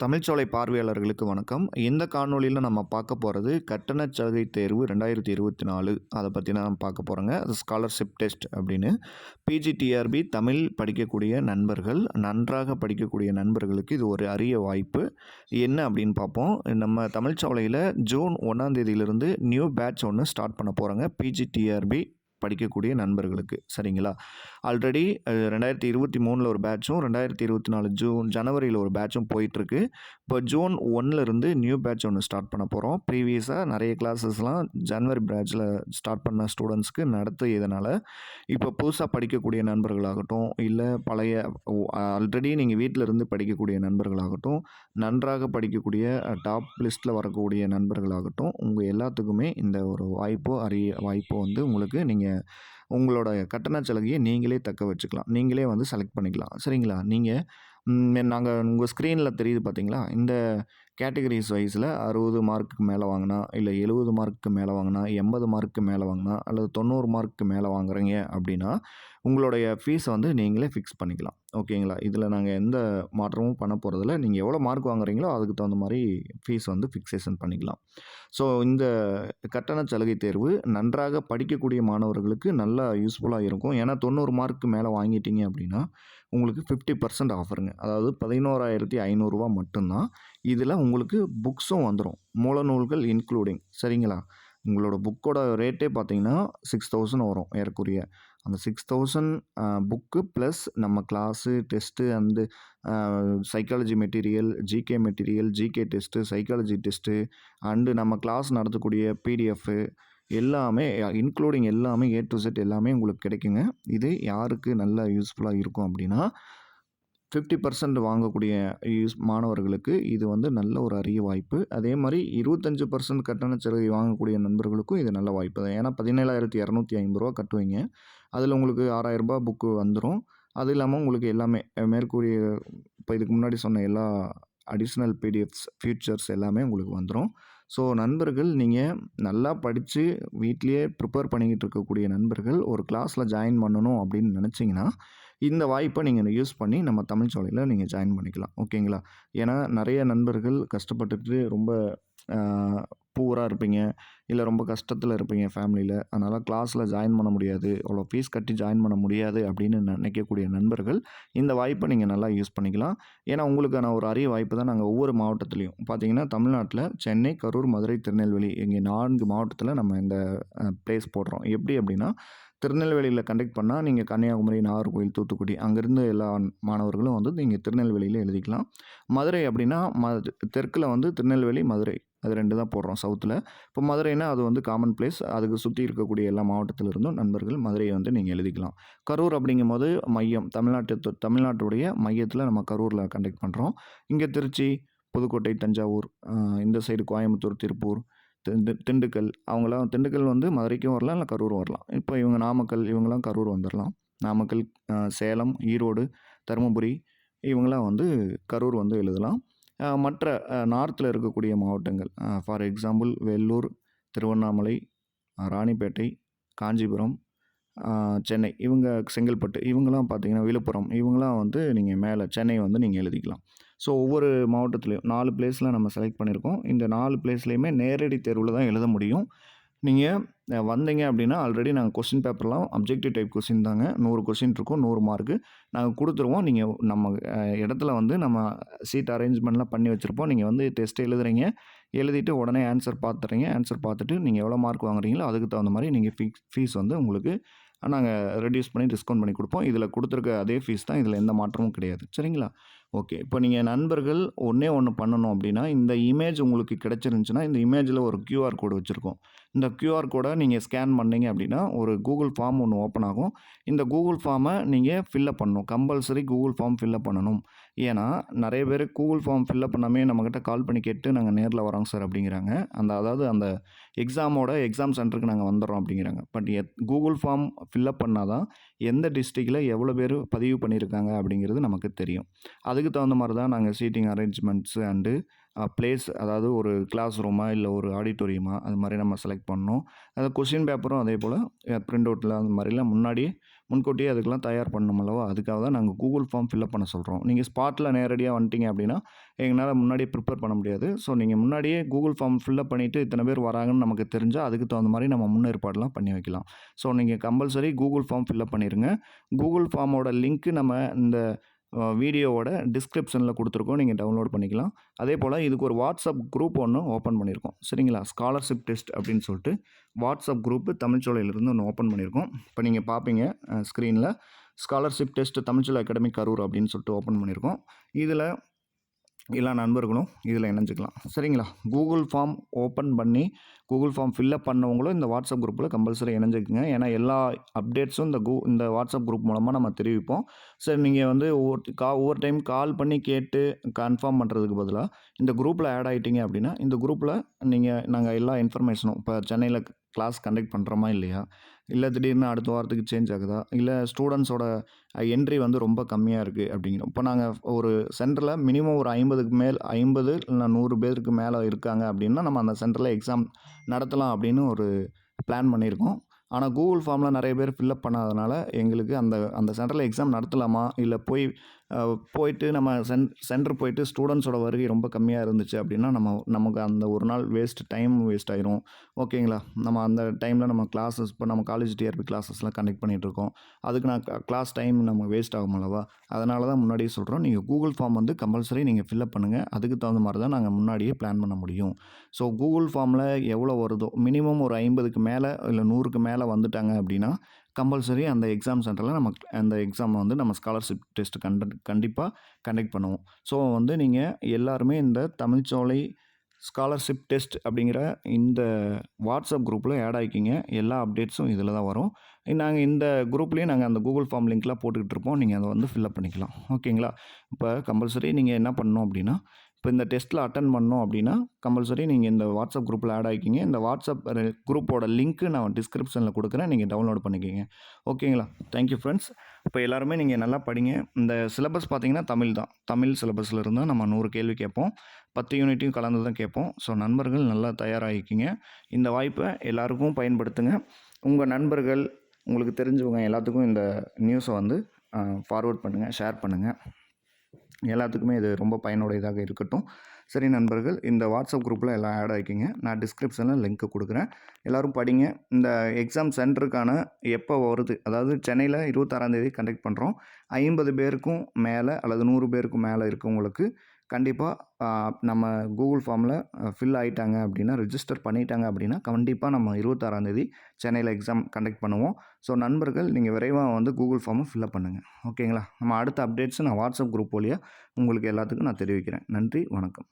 தமிழ்ச்சோலை பார்வையாளர்களுக்கு வணக்கம். இந்த காணொளியில நம்ம பார்க்க போறது கட்டணச் சலுகை தேர்வு 2024 அத பத்தி தான் பார்க்க போறோங்க. அது ஸ்காலர்ஷிப் டெஸ்ட் அப்படின்னு. பிஜிடிஆர்பி தமிழ் படிக்கக்கூடிய நண்பர்கள், நன்றாக படிக்கக்கூடிய நண்பர்களுக்கு இது ஒரு அரிய வாய்ப்பு. என்ன அப்படின்னு பார்ப்போம். நம்ம தமிழ்ச்சோலையில ஜூன் 1ஆம் தேதியிலிருந்து நியூ பேட்ச் ஒண்ணு ஸ்டார்ட் பண்ண போறோங்க. பிஜிடிஆர்பி படிக்கக்கூடிய நண்பர்களுக்கு சரிங்களா. ஆல்ரெடி 2023ல் ஒரு பேட்சும் 2024 ஜனவரியில் ஒரு பேட்சும் போயிட்டுருக்கு. இப்போ ஜூன் 1லேருந்து நியூ பேட்ச் ஒன்று ஸ்டார்ட் பண்ண போகிறோம். ப்ரீவியஸாக நிறைய கிளாஸஸ்லாம் ஜனவரி பேட்சில் ஸ்டார்ட் பண்ண ஸ்டூடெண்ட்ஸ்க்கு நடத்தியதுனால இப்போ புதுசாக படிக்கக்கூடிய நண்பர்களாகட்டும், இல்லை பழைய ஆல்ரெடி நீங்கள் வீட்டில் இருந்து படிக்கக்கூடிய நண்பர்களாகட்டும், நன்றாக படிக்கக்கூடிய டாப் லிஸ்ட்டில் வரக்கூடிய நண்பர்களாகட்டும், உங்கள் எல்லாத்துக்குமே இந்த ஒரு அரிய வாய்ப்பு வந்து உங்களுக்கு நீங்கள் உங்களோட கட்டண சலுகையை நீங்களே தக்க வச்சுக்கலாம். நீங்களே வந்து செலக்ட் பண்ணிக்கலாம். சரிங்களா? நாங்கள் உங்கள் ஸ்க்ரீனில் தெரியுது பார்த்தீங்களா? இந்த கேட்டகரிஸ் வைஸில் 60 மார்க்குக்கு மேலே வாங்கினா, இல்லை 70 மார்க்குக்கு மேலே வாங்கினா, 80 மார்க்குக்கு மேலே வாங்கினா, அல்லது 90 மார்க்குக்கு மேலே வாங்குறீங்க அப்படின்னா, உங்களுடைய ஃபீஸை வந்து நீங்களே ஃபிக்ஸ் பண்ணிக்கலாம். ஓகேங்களா? இதில் நாங்கள் எந்த மாற்றமும் பண்ண போகிறதில்ல. நீங்கள் எவ்வளோ மார்க் வாங்குறீங்களோ அதுக்கு தகுந்த மாதிரி ஃபீஸ் வந்து ஃபிக்சேஷன் பண்ணிக்கலாம். ஸோ இந்த கட்டண சலுகை தேர்வு நன்றாக படிக்கக்கூடிய மாணவர்களுக்கு நல்லா யூஸ்ஃபுல்லாக இருக்கும். ஏன்னா 90 மார்க்குக்கு மேலே வாங்கிட்டீங்க அப்படின்னா உங்களுக்கு 50% ஆஃபருங்க. அதாவது ரூ. 11,500 மட்டும்தான். இதில் உங்களுக்கு புக்ஸும் வந்துடும். மூலநூல்கள் இன்க்ளூடிங். சரிங்களா? உங்களோட புக்கோட ரேட்டே பார்த்தீங்கன்னா 6000 வரும் ஏறக்குறைய. அந்த 6000 புக்கு ப்ளஸ் நம்ம class, test and psychology material, GK material, GK test, psychology test and நம்ம கிளாஸ் நடத்தக்கூடிய பிடிஎஃப்பு எல்லாமே இன்க்ளூடிங் எல்லாமே ஏ டு செட் எல்லாமே உங்களுக்கு கிடைக்குங்க. இது யாருக்கு நல்லா யூஸ்ஃபுல்லாக இருக்கும் அப்படின்னா 50% வாங்கக்கூடிய மாணவர்களுக்கு இது வந்து நல்ல ஒரு அரிய வாய்ப்பு. அதே மாதிரி 25% கட்டண சலுகை வாங்கக்கூடிய நண்பர்களுக்கும் இது நல்ல வாய்ப்பு தான். ஏன்னா ரூ. 17,250 கட்டுவீங்க. அதில் உங்களுக்கு ரூ. 6,000 புக்கு வந்துடும். அது இல்லாமல் உங்களுக்கு எல்லாமே மேற்கூறிய இப்போ இதுக்கு முன்னாடி சொன்ன எல்லா அடிஷ்னல் பிடிஎஃப்ஸ், ஃபியூச்சர்ஸ் எல்லாமே உங்களுக்கு வந்துடும். ஸோ நண்பர்கள், நீங்கள் நல்லா படித்து வீட்லேயே ப்ரிப்பேர் பண்ணிக்கிட்டு இருக்கக்கூடிய நண்பர்கள் ஒரு கிளாஸில் ஜாயின் பண்ணணும் அப்படின்னு நினச்சிங்கன்னா இந்த வாய்ப்பை நீங்கள் யூஸ் பண்ணி நம்ம தமிழ்ச்சோலையில் நீங்கள் ஜாயின் பண்ணிக்கலாம். ஓகேங்களா? ஏன்னா நிறைய நண்பர்கள் கஷ்டப்பட்டுட்டு ரொம்ப பூவராக இருப்பீங்க, இல்லை ரொம்ப கஷ்டத்தில் இருப்பீங்க ஃபேமிலியில். அதனால் கிளாஸில் ஜாயின் பண்ண முடியாது, அவ்வளோ ஃபீஸ் கட்டி ஜாயின் பண்ண முடியாது அப்படின்னு நினைக்கக்கூடிய நண்பர்கள் இந்த வாய்ப்பை நீங்கள் நல்லா யூஸ் பண்ணிக்கலாம். ஏன்னா உங்களுக்கான ஒரு அரிய வாய்ப்பு தான். நாங்கள் ஒவ்வொரு மாவட்டத்துலேயும் பார்த்தீங்கன்னா தமிழ்நாட்டில் சென்னை, கரூர், மதுரை, திருநெல்வேலி இங்கே 4 மாவட்டத்தில் நம்ம இந்த ப்ளேஸ் போடுறோம். எப்படி அப்படின்னா திருநெல்வேலியில் கண்டக்ட் பண்ணால் நீங்கள் கன்னியாகுமரி, நாகர்கோவில், தூத்துக்குடி அங்கேருந்து எல்லா மாணவர்களும் வந்து நீங்கள் திருநெல்வேலியில் எழுதிக்கலாம். மதுரை அப்படின்னா தெற்கில் வந்து திருநெல்வேலி, மதுரை அது 2 தான் போடுறோம் சவுத்தில். இப்போ மதுரைனா அது வந்து காமன் பிளேஸ். அதுக்கு சுற்றி இருக்கக்கூடிய எல்லா மாவட்டத்திலிருந்தும் நண்பர்கள் மதுரையை வந்து நீங்கள் எழுதிக்கலாம். கரூர் அப்படிங்கும்போது மையம் தமிழ்நாட்டுடைய மையத்தில் நம்ம கரூரில் கண்டக்ட் பண்ணுறோம். இங்கே திருச்சி, புதுக்கோட்டை, தஞ்சாவூர், இந்த சைடு கோயம்புத்தூர், திருப்பூர், திண்டுக்கல் அவங்களாம் திண்டுக்கல் வந்து மதுரைக்கும் வரலாம், இல்லை கரூரும் வரலாம். இப்போ இவங்க நாமக்கல் இவங்களாம் கரூர் வந்துடலாம். நாமக்கல், சேலம், ஈரோடு, தருமபுரி இவங்களாம் வந்து கரூர் வந்து எழுதலாம். மற்ற நார்த்தில் இருக்கக்கூடிய மாவட்டங்கள் ஃபார் எக்ஸாம்பிள் வேலூர், திருவண்ணாமலை, ராணிப்பேட்டை, காஞ்சிபுரம், சென்னை இவங்க செங்கல்பட்டு இவங்களாம் பார்த்தீங்கன்னா விழுப்புரம் இவங்களாம் வந்து நீங்கள் மேலே சென்னை வந்து நீங்கள் எழுதிக்கலாம். ஸோ ஒவ்வொரு மாவட்டத்துலேயும் 4 பிளேஸில் நம்ம செலக்ட் பண்ணியிருக்கோம். இந்த 4 பிளேஸ்லேயுமே நேரடி தேர்வில் தான் எழுத முடியும். நீங்கள் வந்தீங்க அப்படின்னா ஆல்ரெடி நாங்கள் கொஸ்டின் பேப்பர்லாம் அப்ஜெக்டிவ் டைப் கொஸ்டின் தாங்க. 100 கொஸ்டின் இருக்கும், 100 மார்க்கு நாங்கள் கொடுத்துருவோம். நீங்கள் நம்ம இடத்துல வந்து நம்ம சீட் அரேஞ்ச்மெண்ட்லாம் பண்ணி வச்சுருப்போம். நீங்கள் வந்து டெஸ்ட் எழுதுறீங்க, எழுதிட்டு உடனே ஆன்சர் பார்த்துறீங்க. ஆன்சர் பார்த்துட்டு நீங்கள் எவ்வளோ மார்க் வாங்குறீங்களோ அதுக்கு தகுந்த மாதிரி நீங்கள் ஃபீஸ் வந்து உங்களுக்கு நாங்கள் ரெடியூஸ் பண்ணி டிஸ்கவுண்ட் பண்ணி கொடுப்போம். இதில் கொடுத்துருக்க அதே ஃபீஸ் தான். இதில் எந்த மாற்றமும் கிடையாது. சரிங்களா? ஓகே. இப்போ நீங்கள் நண்பர்கள் ஒன்று பண்ணணும் அப்படின்னா இந்த இமேஜ் உங்களுக்கு கிடச்சிருந்துச்சுன்னா இந்த இமேஜில் ஒரு QR கோடு வச்சுருக்கோம். இந்த QR கோடை நீங்கள் ஸ்கேன் பண்ணீங்க அப்படின்னா ஒரு கூகுள் ஃபார்ம் ஒன்று ஓப்பன் ஆகும். இந்த கூகுள் ஃபார்மை நீங்கள் ஃபில்லப் பண்ணணும். கம்பல்சரி கூகுள் ஃபார்ம் ஃபில்லப் பண்ணணும். ஏன்னா நிறைய பேர் கூகுள் ஃபார்ம் ஃபில்லப் பண்ணாமே நம்மக்கிட்ட கால் பண்ணி கேட்டு நாங்கள் நேரில் வரோங்க சார் அப்படிங்கிறாங்க. அதாவது அந்த எக்ஸாம் சென்டருக்கு நாங்கள் வந்துடுறோம் அப்படிங்கிறாங்க. பட் கூகுள் ஃபார்ம் ஃபில்லப் பண்ணால் தான் எந்த டிஸ்ட்ரிக்டில் எவ்வளோ பேர் பதிவு பண்ணியிருக்காங்க அப்படிங்கிறது நமக்கு தெரியும். அதுக்கு தகுந்த மாதிரி தான் நாங்கள் சீட்டிங் அரேஞ்ச்மெண்ட்ஸு அண்டு பிளேஸ், அதாவது ஒரு கிளாஸ் ரூமா இல்லை ஒரு ஆடிட்டோரியமா அது மாதிரி நம்ம செலக்ட் பண்ணணும். அது கொஸ்டின் பேப்பரும் அதே போல் பிரிண்ட் அவுட்டில் அந்த மாதிரிலாம் முன்னாடியே முன்கூட்டியே அதுக்கெல்லாம் தயார் பண்ணணும் அல்லவா? அதுக்காக தான் நாங்க கூகுள் ஃபார்ம் ஃபில்அப் பண்ண சொல்றோம். நீங்க ஸ்பாட்ல நேரடியா வந்துட்டீங்க அப்படின்னா, எங்கனால முன்னாடியே ப்ரிப்பேர் பண்ண முடியாது. ஸோ நீங்க முன்னாடியே கூகுள் ஃபார்ம் ஃபில்அப் பண்ணிட்டு இத்தனை பேர் வராங்கன்னு நமக்கு தெரிஞ்சா, அதுக்கு தகுந்த மாரி நம்ம முன்னேற்பாடுலாம் பண்ணி வைக்கலாம். ஸோ நீங்க கம்பல்சரி கூகுள் ஃபார்ம் ஃபில்அப் பண்ணிருங்க. கூகுள் ஃபார்மோட லிங்க் நம்ம இந்த வீடியோவோட டிஸ்கிரிப்ஷனில் கொடுத்துருக்கோம். நீங்கள் டவுன்லோட் பண்ணிக்கலாம். அதேபோல் இதுக்கு ஒரு வாட்ஸ்அப் குரூப் ஒன்று ஓப்பன் பண்ணியிருக்கோம். சரிங்களா? ஸ்காலர்ஷிப் டெஸ்ட் அப்படின்னு சொல்லிட்டு வாட்ஸ்அப் குரூப்பு தமிழ்ச்சோலையிலிருந்து ஒன்று ஓப்பன் பண்ணியிருக்கோம். இப்போ நீங்கள் பார்ப்பீங்க ஸ்க்ரீனில் scholarship test Tamilcholai academy Karur அப்படின்னு சொல்லிட்டு ஓப்பன் பண்ணியிருக்கோம். இதில் எல்லா நண்பர்களும் இதில் இணைஞ்சிக்கலாம். சரிங்களா? கூகுள் ஃபார்ம் ஓப்பன் பண்ணி கூகுள் ஃபார்ம் ஃபில்அப் பண்ணவங்களும் இந்த வாட்ஸ்அப் குரூப்பில் கம்பல்சரி இணைஞ்சிக்கங்க. ஏன்னா எல்லா அப்டேட்ஸும் இந்த வாட்ஸ்அப் குரூப் மூலமாக நம்ம தெரிவிப்போம். சரி, நீங்கள் வந்து ஒவ்வொரு டைம் கால் பண்ணி கேட்டு கன்ஃபார்ம் பண்ணுறதுக்கு பதிலாக இந்த குரூப்பில் ஆட் ஆகிட்டீங்க அப்படின்னா, இந்த குரூப்பில் நாங்கள் எல்லா இன்ஃபர்மேஷனும் இப்போ சென்னையில் கிளாஸ் கண்டக்ட் பண்ணுறோமா இல்லையா? இல்லை திடீர்னு அடுத்த வாரத்துக்கு சேஞ்ச் ஆகுதா? இல்லை ஸ்டூடெண்ட்ஸோட என்ட்ரி வந்து ரொம்ப கம்மியாக இருக்குது அப்படிங்கிறோம். இப்போ நாங்கள் ஒரு சென்டரில் மினிமம் ஒரு 50 இல்லைனா 100 பேருக்கு மேலே இருக்காங்க அப்படின்னா, நம்ம அந்த சென்டரில் எக்ஸாம் நடத்தலாம் அப்படின்னு ஒரு பிளான் பண்ணியிருக்கோம். ஆனால் கூகுள் ஃபார்மில் நிறைய பேர் ஃபில்அப் பண்ணாதனால எங்களுக்கு அந்த சென்டரில் எக்ஸாம் நடத்தலாமா? இல்லை போயிட்டு நம்ம சென்டர் போயிட்டு ஸ்டூடெண்ட்ஸோட வருகை ரொம்ப கம்மியாக இருந்துச்சு அப்படின்னா, நமக்கு அந்த ஒரு நாள் டைம் வேஸ்ட் ஆயிரும். ஓகேங்களா? நம்ம அந்த டைமில் நம்ம கிளாஸஸ் இப்போ நம்ம காலேஜ் டிஆர்பி கிளாஸஸ்லாம் கண்டக்ட் பண்ணிகிட்ருக்கோம். அதுக்கு நான் கிளாஸ் டைம் நம்ம வேஸ்ட் ஆகும் அல்லவா? அதனால தான் முன்னாடியே சொல்கிறோம். நீங்கள் கூகுள் ஃபார்ம் வந்து கம்பல்சரி நீங்கள் ஃபில்அப் பண்ணுங்கள். அதுக்கு தகுந்த மாதிரி தான் நாங்கள் முன்னாடியே பிளான் பண்ண முடியும். ஸோ கூகுள் ஃபார்மில் எவ்வளோ வருதோ மினிமம் ஒரு 50க்கு மேலே இல்லை 100க்கு மேலே வந்துட்டாங்க அப்படின்னா, கம்பல்சரி அந்த எக்ஸாம் சென்டரில் அந்த எக்ஸாம் வந்து நம்ம ஸ்காலர்ஷிப் டெஸ்ட் கண்டிப்பாக கண்டக்ட் பண்ணுவோம். ஸோ வந்து நீங்கள் எல்லாருமே இந்த தமிழ்ச்சோலை ஸ்காலர்ஷிப் டெஸ்ட் அப்படிங்கிற இந்த வாட்ஸ்அப் குரூப்பில் ஆட் ஆகிக்கிங்க. எல்லா அப்டேட்ஸும் இதில் தான் வரும். நாங்கள் இந்த குரூப்லேயும் நாங்கள் அந்த கூகுள் ஃபார்ம் லிங்க்லாம் போட்டுக்கிட்டு இருப்போம். நீங்கள் அதை வந்து ஃபில்அப் பண்ணிக்கலாம். ஓகேங்களா? இப்போ கம்பல்சரி நீங்கள் என்ன பண்ணணும் அப்படின்னா, இப்போ இந்த டெஸ்ட்டில் அட்டெண்ட் பண்ணோம் அப்படின்னா கம்பல்சரி நீங்கள் இந்த வாட்ஸ்அப் குரூப்பில் ஆட் ஆகிக்கிங்க. இந்த வாட்ஸ்அப் குரூப்போட லிங்க்கு நான் டிஸ்கிரிப்ஷனில் கொடுக்குறேன். நீங்கள் டவுன்லோட் பண்ணிக்கிங்க. ஓகேங்களா? Thank you friends. இப்போ எல்லாருமே நீங்கள் நல்லா படிங்க. இந்த சிலபஸ் பார்த்தீங்கன்னா தமிழ் தான். தமிழ் சிலபஸில் இருந்தால் நம்ம 100 கேள்வி கேட்போம். 10 யூனிட்டையும் கலந்து தான் கேட்போம். ஸோ நண்பர்கள் நல்லா தயாராகிக்கிங்க. இந்த வாய்ப்பை எல்லாருக்கும் பயன்படுத்துங்க. உங்கள் நண்பர்கள், உங்களுக்கு தெரிஞ்சவங்க எல்லாத்துக்கும் இந்த நியூஸை வந்து ஃபார்வர்ட் பண்ணுங்கள், ஷேர் பண்ணுங்கள். எல்லாத்துக்குமே இது ரொம்ப பயனுடையதாக இருக்கட்டும். சரி நண்பர்கள், இந்த வாட்ஸ்அப் குரூப்பில் எல்லாம் ஆட் ஆகிக்கிங்க. நான் டிஸ்கிரிப்ஷனில் லிங்க்கு கொடுக்குறேன். எல்லோரும் படிங்க. இந்த எக்ஸாம் சென்டருக்கான எப்போ வருது, அதாவது சென்னையில் 26ஆந்தேதி கண்டக்ட் பண்ணுறோம். 50 பேருக்கும் மேலே அல்லது 100 பேருக்கும் மேலே இருக்கவங்களுக்கு கண்டிப்பாக நம்ம கூகுள் ஃபார்மில் ஃபில் ஆகிட்டாங்க அப்படின்னா, ரிஜிஸ்டர் பண்ணிட்டாங்க அப்படின்னா, கண்டிப்பாக நம்ம 26ஆந்தேதி சென்னையில் எக்ஸாம் கண்டக்ட் பண்ணுவோம். ஸோ நண்பர்கள், நீங்கள் விரைவாக வந்து கூகுள் ஃபார்மை ஃபில்அப் பண்ணுங்கள். ஓகேங்களா? நம்ம அடுத்த அப்டேட்ஸை நான் வாட்ஸ்அப் குரூப் வழியாக உங்களுக்கு எல்லாத்துக்கும் நான் தெரிவிக்கிறேன். நன்றி, வணக்கம்.